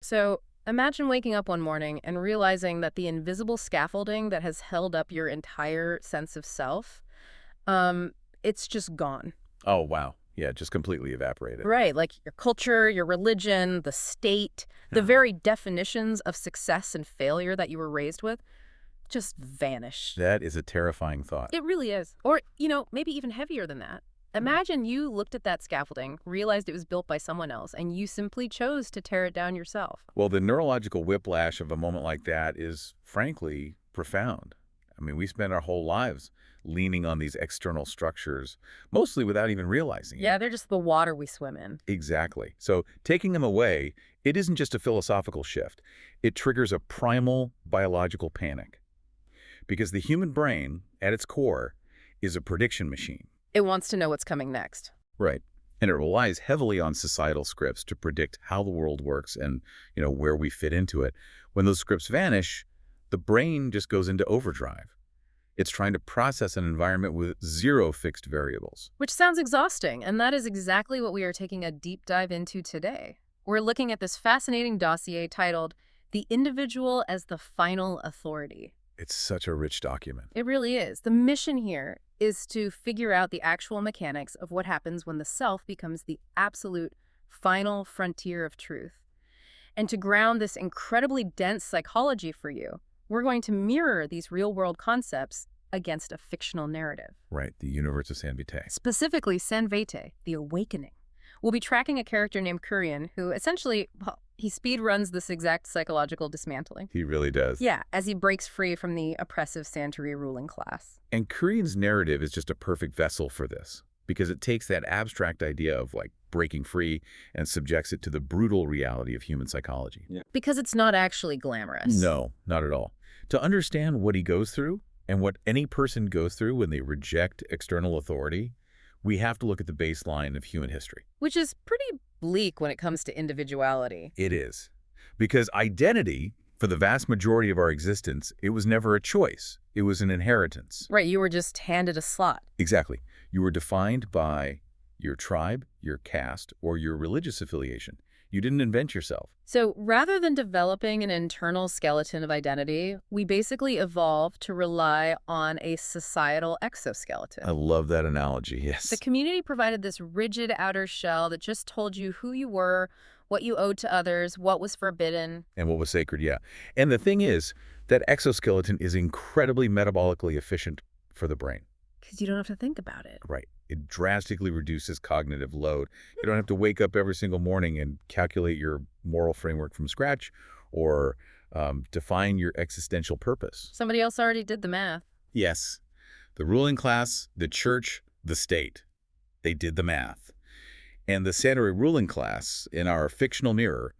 So imagine waking up one morning and realizing that the invisible scaffolding that has held up your entire sense of self, um, it's just gone. Oh, wow. Yeah, just completely evaporated. Right, like your culture, your religion, the state, the Yeah. very definitions of success and failure that you were raised with just vanish. That is a terrifying thought. It really is. Or, maybe even heavier than that. Imagine you looked at that scaffolding, realized it was built by someone else, and you simply chose to tear it down yourself. Well, the neurological whiplash of a moment like that is, frankly, profound. I mean, we spend our whole lives leaning on these external structures, mostly without even realizing it. Yeah, they're just the water we swim in. Exactly. So taking them away, it isn't just a philosophical shift. It triggers a primal biological panic. Because the human brain, at its core, is a prediction machine. It wants to know what's coming next. Right. And it relies heavily on societal scripts to predict how the world works and, where we fit into it. When those scripts vanish, the brain just goes into overdrive. It's trying to process an environment with zero fixed variables. Which sounds exhausting, and that is exactly what we are taking a deep dive into today. We're looking at this fascinating dossier titled The Individual as the Final Authority. It's such a rich document. It really is. The mission here is to figure out the actual mechanics of what happens when the self becomes the absolute final frontier of truth. And to ground this incredibly dense psychology for you, we're going to mirror these real-world concepts against a fictional narrative. Right, the universe of San Vitae. Specifically, San Vitae, the awakening. We'll be tracking a character named Kurian who essentially, he speed runs this exact psychological dismantling. He really does. Yeah, as he breaks free from the oppressive Santeria ruling class. And Kurian's narrative is just a perfect vessel for this, because it takes that abstract idea of, breaking free and subjects it to the brutal reality of human psychology. Yeah. Because it's not actually glamorous. No, not at all. To understand what he goes through and what any person goes through when they reject external authority, we have to look at the baseline of human history. Which is pretty bleak when it comes to individuality. It is. Because identity, for the vast majority of our existence, it was never a choice. It was an inheritance. Right, you were just handed a slot. Exactly. You were defined by your tribe, your caste, or your religious affiliation. You didn't invent yourself. So rather than developing an internal skeleton of identity, we basically evolved to rely on a societal exoskeleton. I love that analogy, yes. The community provided this rigid outer shell that just told you who you were, what you owed to others, what was forbidden. And what was sacred, yeah. And the thing is, that exoskeleton is incredibly metabolically efficient for the brain. Because you don't have to think about it. Right. It drastically reduces cognitive load. You don't have to wake up every single morning and calculate your moral framework from scratch or define your existential purpose. Somebody else already did the math. Yes. The ruling class, the church, the state. They did the math. And the Santeria ruling class, in our fictional mirror,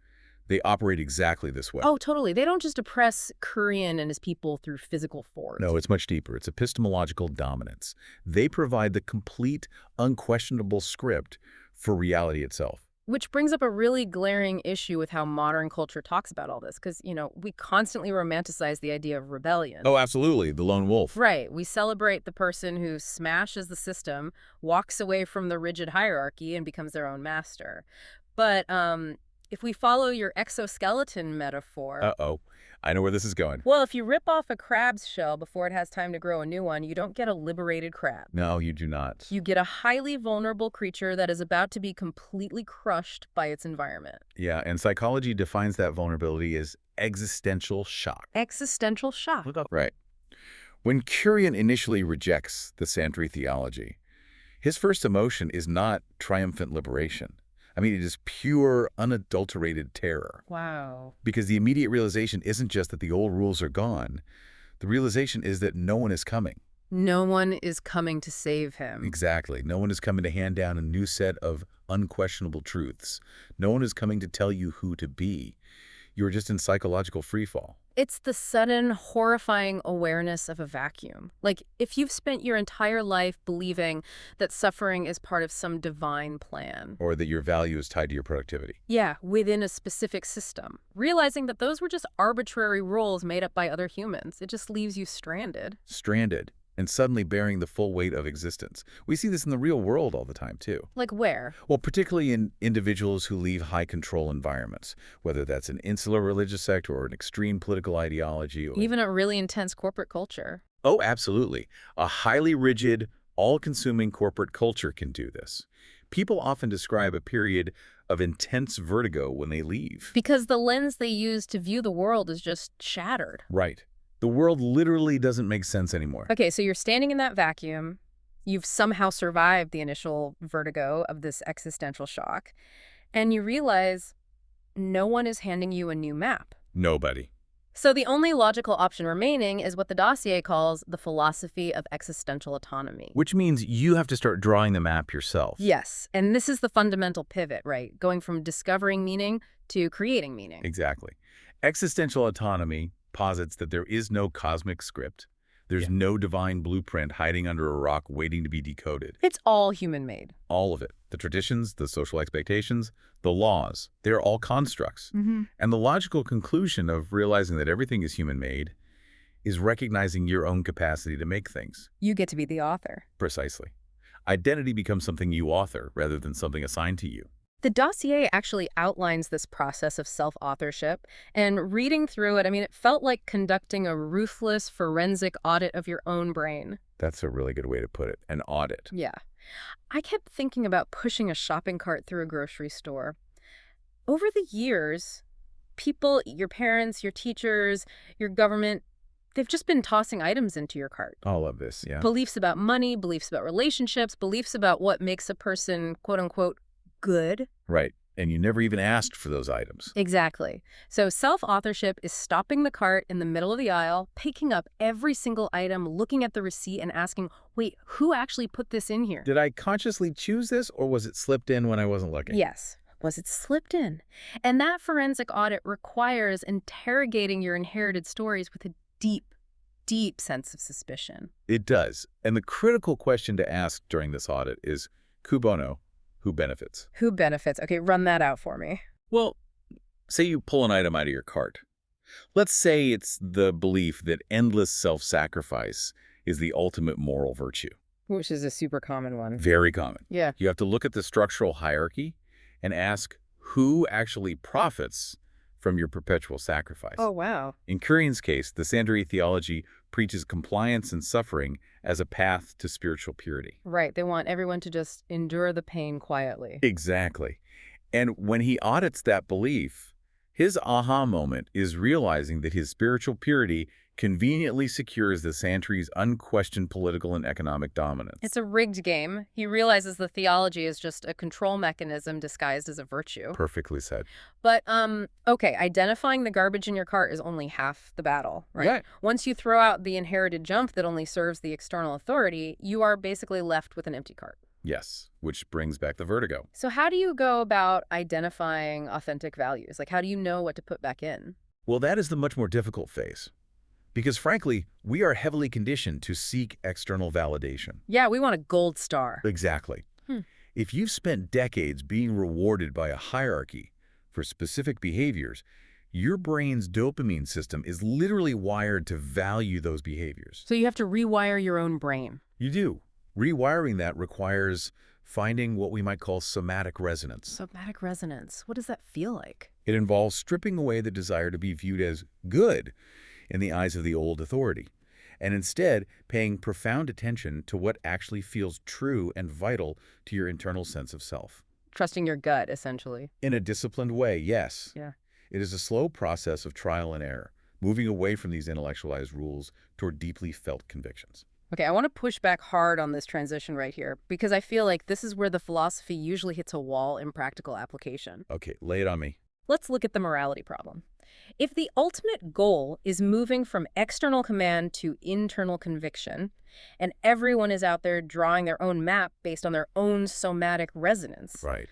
they operate exactly this way. Oh, totally. They don't just oppress Kurian and his people through physical force. No, it's much deeper. It's epistemological dominance. They provide the complete, unquestionable script for reality itself. Which brings up a really glaring issue with how modern culture talks about all this. Because, we constantly romanticize the idea of rebellion. Oh, absolutely. The lone wolf. Right. We celebrate the person who smashes the system, walks away from the rigid hierarchy, and becomes their own master. But, if we follow your exoskeleton metaphor... Uh-oh. I know where this is going. Well, if you rip off a crab's shell before it has time to grow a new one, you don't get a liberated crab. No, you do not. You get a highly vulnerable creature that is about to be completely crushed by its environment. Yeah, and psychology defines that vulnerability as existential shock. Existential shock. Right. When Kurian initially rejects the Santeria theology, his first emotion is not triumphant liberation. I mean, it is pure, unadulterated terror. Wow. Because the immediate realization isn't just that the old rules are gone. The realization is that no one is coming. No one is coming to save him. Exactly. No one is coming to hand down a new set of unquestionable truths. No one is coming to tell you who to be. You're just in psychological freefall. It's the sudden, horrifying awareness of a vacuum. Like, if you've spent your entire life believing that suffering is part of some divine plan. Or that your value is tied to your productivity. Yeah, within a specific system. Realizing that those were just arbitrary rules made up by other humans. It just leaves you stranded. Stranded. and suddenly bearing the full weight of existence. We see this in the real world all the time, too. Like where? Well, particularly in individuals who leave high-control environments, whether that's an insular religious sect or an extreme political ideology. Even a really intense corporate culture. Oh, absolutely. A highly rigid, all-consuming corporate culture can do this. People often describe a period of intense vertigo when they leave. Because the lens they use to view the world is just shattered. Right. The world literally doesn't make sense anymore. Okay, so you're standing in that vacuum. You've somehow survived the initial vertigo of this existential shock. And you realize no one is handing you a new map. Nobody. So the only logical option remaining is what the dossier calls the philosophy of existential autonomy. Which means you have to start drawing the map yourself. Yes, and this is the fundamental pivot, right? Going from discovering meaning to creating meaning. Exactly. Existential autonomy posits that there is no cosmic script. There's no divine blueprint hiding under a rock waiting to be decoded. It's all human-made. All of it. The traditions, the social expectations, the laws, they're all constructs. And the logical conclusion of realizing that everything is human-made is recognizing your own capacity to make things. You get to be the author. Precisely. Identity becomes something you author rather than something assigned to you. The dossier actually outlines this process of self-authorship, and reading through it, it felt like conducting a ruthless forensic audit of your own brain. That's a really good way to put it, an audit. Yeah. I kept thinking about pushing a shopping cart through a grocery store. Over the years, people, your parents, your teachers, your government, they've just been tossing items into your cart. All of this, yeah. Beliefs about money, beliefs about relationships, beliefs about what makes a person, quote-unquote, good. Right. And you never even asked for those items. Exactly. So self-authorship is stopping the cart in the middle of the aisle, picking up every single item, looking at the receipt and asking, wait, who actually put this in here? Did I consciously choose this, or was it slipped in when I wasn't looking? Yes. Was it slipped in? And that forensic audit requires interrogating your inherited stories with a deep, deep sense of suspicion. It does. And the critical question to ask during this audit is, cui bono? Who benefits? Who benefits? Okay, run that out for me. Well, say you pull an item out of your cart. Let's say it's the belief that endless self-sacrifice is the ultimate moral virtue. Which is a super common one. Very common. Yeah. You have to look at the structural hierarchy and ask who actually profits from your perpetual sacrifice. Oh, wow. In Currien's case, the San Vitae theology preaches compliance and suffering as a path to spiritual purity. Right. They want everyone to just endure the pain quietly. Exactly. And when he audits that belief, his aha moment is realizing that his spiritual purity conveniently secures the Santary's unquestioned political and economic dominance. It's a rigged game. He realizes the theology is just a control mechanism disguised as a virtue. Perfectly said. But, okay, identifying the garbage in your cart is only half the battle, right? Yeah. Once you throw out the inherited junk that only serves the external authority, you are basically left with an empty cart. Yes, which brings back the vertigo. So how do you go about identifying authentic values? Like, how do you know what to put back in? Well, that is the much more difficult phase. Because frankly, we are heavily conditioned to seek external validation. Yeah, we want a gold star. Exactly. If you've spent decades being rewarded by a hierarchy for specific behaviors, your brain's dopamine system is literally wired to value those behaviors. So you have to rewire your own brain. You do. Rewiring that requires finding what we might call somatic resonance. Somatic resonance. What does that feel like? It involves stripping away the desire to be viewed as good in the eyes of the old authority, and instead paying profound attention to what actually feels true and vital to your internal sense of self. Trusting your gut, essentially. In a disciplined way, yes. Yeah. It is a slow process of trial and error, moving away from these intellectualized rules toward deeply felt convictions. Okay, I want to push back hard on this transition right here, because I feel like this is where the philosophy usually hits a wall in practical application. Okay, lay it on me. Let's look at the morality problem. If the ultimate goal is moving from external command to internal conviction, and everyone is out there drawing their own map based on their own somatic resonance, Right.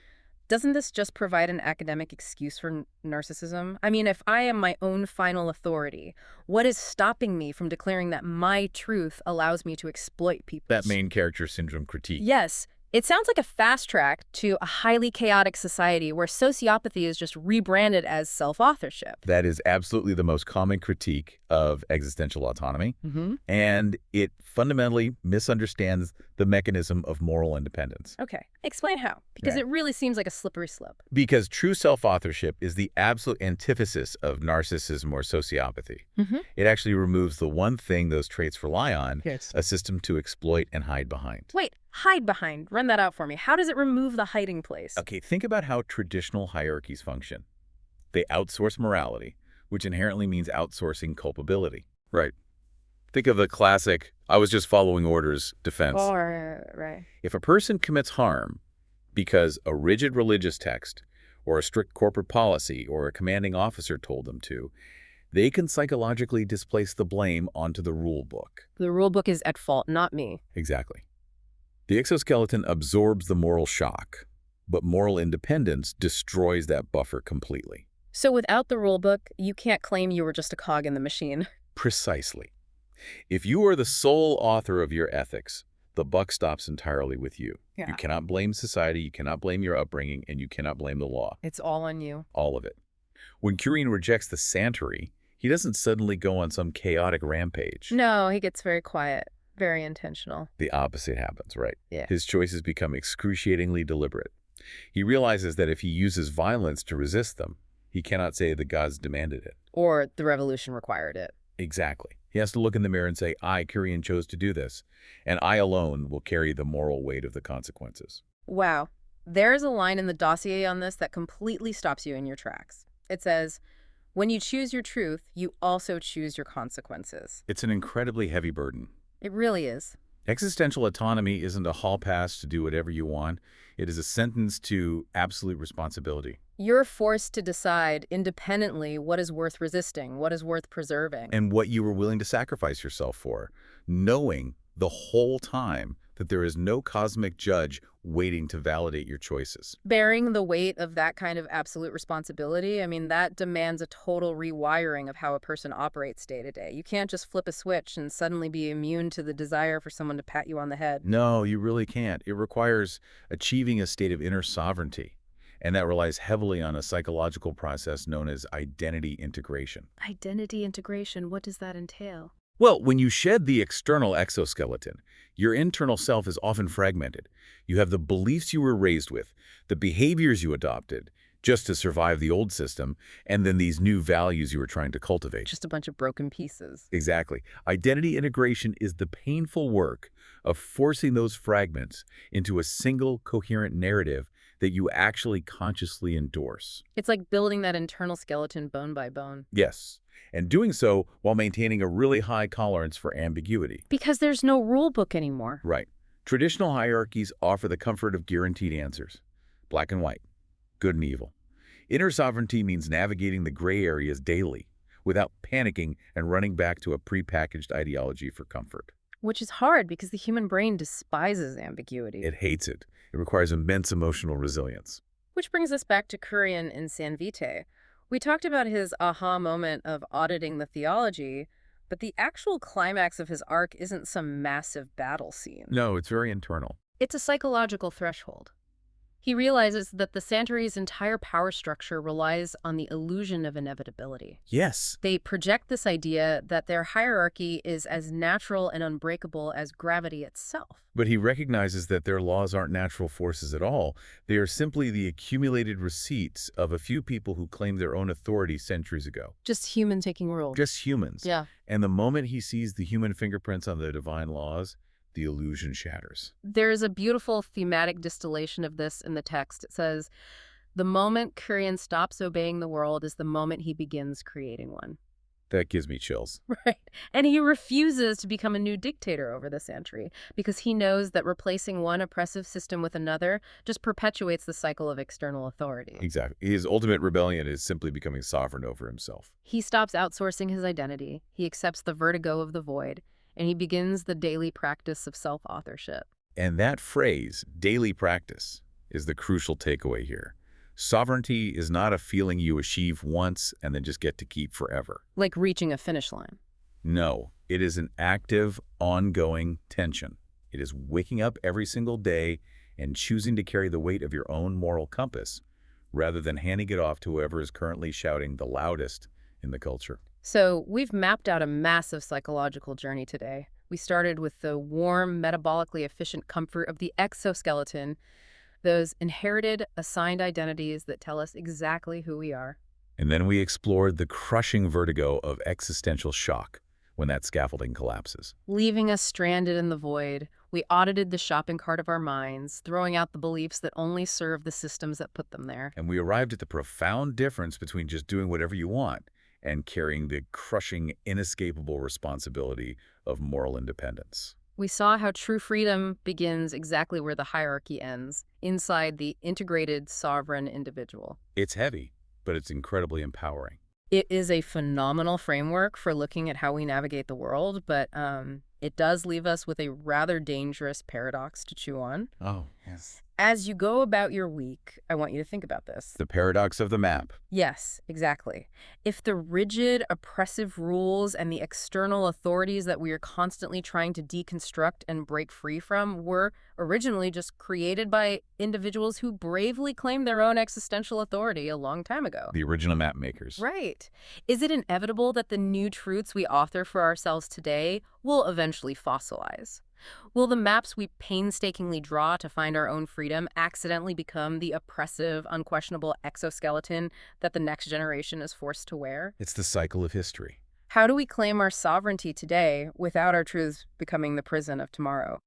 doesn't this just provide an academic excuse for narcissism? I mean, if I am my own final authority, what is stopping me from declaring that my truth allows me to exploit people? That main character syndrome critique. Yes, It sounds like a fast track to a highly chaotic society where sociopathy is just rebranded as self-authorship. That is absolutely the most common critique of existential autonomy, and it fundamentally misunderstands the mechanism of moral independence. Okay, explain how, because Right. it really seems like a slippery slope. Because true self-authorship is the absolute antithesis of narcissism or sociopathy. It actually removes the one thing those traits rely on, Yes. a system to exploit and hide behind. Wait, hide behind. Run that out for me. How does it remove the hiding place? Okay, think about how traditional hierarchies function. They outsource morality, which inherently means outsourcing culpability. Right. Think of the classic, I was just following orders defense. Oh, right. If a person commits harm because a rigid religious text or a strict corporate policy or a commanding officer told them to, they can psychologically displace the blame onto the rule book. The rule book is at fault, not me. Exactly. The exoskeleton absorbs the moral shock, but moral independence destroys that buffer completely. So without the rule book, you can't claim you were just a cog in the machine. Precisely. If you are the sole author of your ethics, the buck stops entirely with you. Yeah. You cannot blame society, you cannot blame your upbringing, and you cannot blame the law. It's all on you. All of it. When Curien rejects the Santery, he doesn't suddenly go on some chaotic rampage. No, he gets very quiet, very intentional. The opposite happens, right? Yeah. His choices become excruciatingly deliberate. He realizes that if he uses violence to resist them, he cannot say the gods demanded it. Or the revolution required it. Exactly. He has to look in the mirror and say, I, Curien, chose to do this, and I alone will carry the moral weight of the consequences. Wow. There's a line in the dossier on this that completely stops you in your tracks. It says, when you choose your truth, you also choose your consequences. It's an incredibly heavy burden. It really is. Existential autonomy isn't a hall pass to do whatever you want. It is a sentence to absolute responsibility. You're forced to decide independently what is worth resisting, what is worth preserving. And what you were willing to sacrifice yourself for, knowing the whole time that there is no cosmic judge waiting to validate your choices. Bearing the weight of that kind of absolute responsibility, I mean, that demands a total rewiring of how a person operates day to day. You can't just flip a switch and suddenly be immune to the desire for someone to pat you on the head. No, you really can't. It requires achieving a state of inner sovereignty, and that relies heavily on a psychological process known as identity integration. Identity integration, what does that entail? Well, when you shed the external exoskeleton, your internal self is often fragmented. You have the beliefs you were raised with, the behaviors you adopted just to survive the old system, and then these new values you were trying to cultivate. Just a bunch of broken pieces. Exactly. Identity integration is the painful work of forcing those fragments into a single coherent narrative that you actually consciously endorse. It's like building that internal skeleton bone by bone. Yes, and doing so while maintaining a really high tolerance for ambiguity. Because there's no rule book anymore. Right. Traditional hierarchies offer the comfort of guaranteed answers. Black and white. Good and evil. Inner sovereignty means navigating the gray areas daily without panicking and running back to a prepackaged ideology for comfort. Which is hard because the human brain despises ambiguity. It hates it. It requires immense emotional resilience. Which brings us back to Curien in San Vitae. We talked about his aha moment of auditing the theology, but the actual climax of his arc isn't some massive battle scene. No, it's very internal. It's a psychological threshold. He realizes that the Santery's entire power structure relies on the illusion of inevitability. Yes. They project this idea that their hierarchy is as natural and unbreakable as gravity itself. But he recognizes that their laws aren't natural forces at all. They are simply the accumulated receipts of a few people who claimed their own authority centuries ago. Just human taking rule. Just humans. Yeah. And the moment he sees the human fingerprints on the divine laws, the illusion shatters. There's a beautiful thematic distillation of this in the text. It says, the moment Curien stops obeying the world is the moment he begins creating one. That gives me chills. Right. And he refuses to become a new dictator over the Santery because he knows that replacing one oppressive system with another just perpetuates the cycle of external authority. Exactly. His ultimate rebellion is simply becoming sovereign over himself. He stops outsourcing his identity. He accepts the vertigo of the void, and he begins the daily practice of self-authorship. And that phrase, daily practice, is the crucial takeaway here. Sovereignty is not a feeling you achieve once and then just get to keep forever. Like reaching a finish line. No, it is an active, ongoing tension. It is waking up every single day and choosing to carry the weight of your own moral compass rather than handing it off to whoever is currently shouting the loudest in the culture. So we've mapped out a massive psychological journey today. We started with the warm, metabolically efficient comfort of the exoskeleton, those inherited, assigned identities that tell us exactly who we are. And then we explored the crushing vertigo of existential shock when that scaffolding collapses. Leaving us stranded in the void, we audited the shopping cart of our minds, throwing out the beliefs that only serve the systems that put them there. And we arrived at the profound difference between just doing whatever you want and carrying the crushing, inescapable responsibility of moral independence. We saw how true freedom begins exactly where the hierarchy ends, inside the integrated, sovereign individual. It's heavy, but it's incredibly empowering. It is a phenomenal framework for looking at how we navigate the world, but it does leave us with a rather dangerous paradox to chew on. Oh, yes. As you go about your week, I want you to think about this. The paradox of the map. Yes, exactly. If the rigid, oppressive rules and the external authorities that we are constantly trying to deconstruct and break free from were originally just created by individuals who bravely claimed their own existential authority a long time ago. The original map makers. Right. Is it inevitable that the new truths we author for ourselves today will eventually fossilize? Will the maps we painstakingly draw to find our own freedom accidentally become the oppressive, unquestionable exoskeleton that the next generation is forced to wear? It's the cycle of history. How do we claim our sovereignty today without our truths becoming the prison of tomorrow?